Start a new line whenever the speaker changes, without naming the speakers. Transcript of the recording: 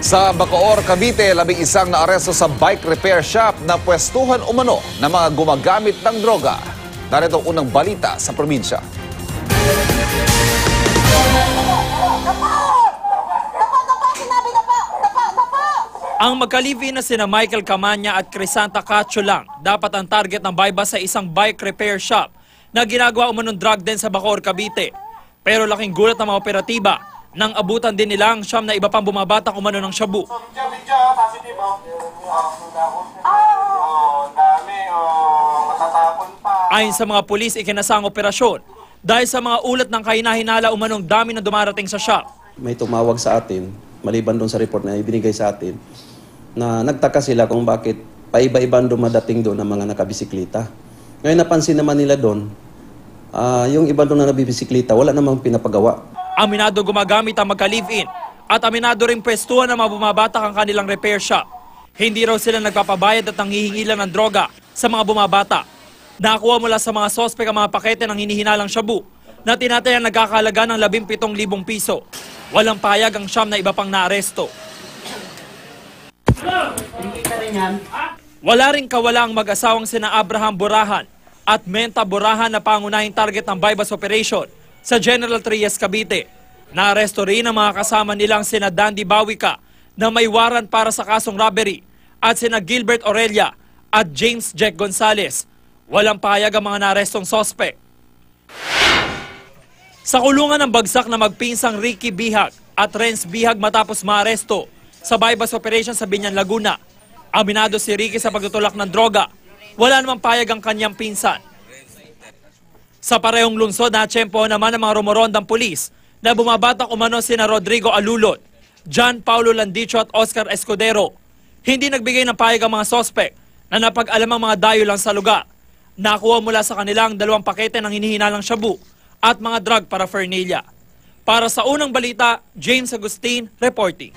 Sa Bacoor, Cavite, 11 na aresto sa bike repair shop na pwestuhan umano ng mga gumagamit ng droga. Narito ang unang balita sa probinsya.
Ang magka-live-in na sina Michael Camanya at Crisanta Cacho lang dapat ang target ng bypass sa isang bike repair shop na ginagawa umanong drug den sa Bacoor, Cavite. Pero laking gulat ng mga operatiba nang abutan din nila ang siyam na iba pang bumabatak umano ng shabu. Ayon sa mga pulis, ikinasang operasyon dahil sa mga ulat ng kahinahinala umanong dami na dumarating sa shop.
May tumawag sa atin, maliban doon sa report na ibinigay sa atin, na nagtaka sila kung bakit paiba-ibang dumadating doon ng mga nakabisiklita. Ngayon napansin naman nila doon, yung iba doon na nabibisiklita, wala namang pinapagawa.
Aminado gumagamit ang magka-live-in at aminado rin pwestuhan ng mga bumabatak ang kanilang repair shop. Hindi raw sila nagpapabayad at nanghihingilan ng droga sa mga bumabata. Nakuha mula sa mga sospek ang mga pakete ng hinihinalang shabu na tinatayang nagkakalaga ng 17,000 piso. Walang payag ang siyam na iba pang naaresto. Wala rin kawala ang mag-asawang sina Abraham Burahan at Menta Burahan na pangunahing target ng bypass operation sa General Trias, Cavite. Naaresto rin ang mga kasama nilang sina Dandy Bawika na may warrant para sa kasong robbery at sina Gilbert Aurelia at James Jack Gonzales. Walang payag ang mga naarestong sospek. Sa kulungan ng bagsak na magpinsang Ricky Bihag at Renz Bihag matapos maaresto sa bypass operation sa Binyan, Laguna. Aminado si Ricky sa pagtutulak ng droga. Wala namang payag ang kanyang pinsan. Sa parehong lungsod, natsyempohan naman ng mga rumorondang pulis na bumabatak umano sina Rodrigo Alulot, John Paulo Landicho at Oscar Escudero. Hindi nagbigay ng payag ang mga sospek na napag-alamang mga dayo lang sa lugar. Nakuha mula sa kanilang 2 pakete ng hinihinalang shabu at mga drug paraphernalia. Para sa unang balita, James Agustin reporting.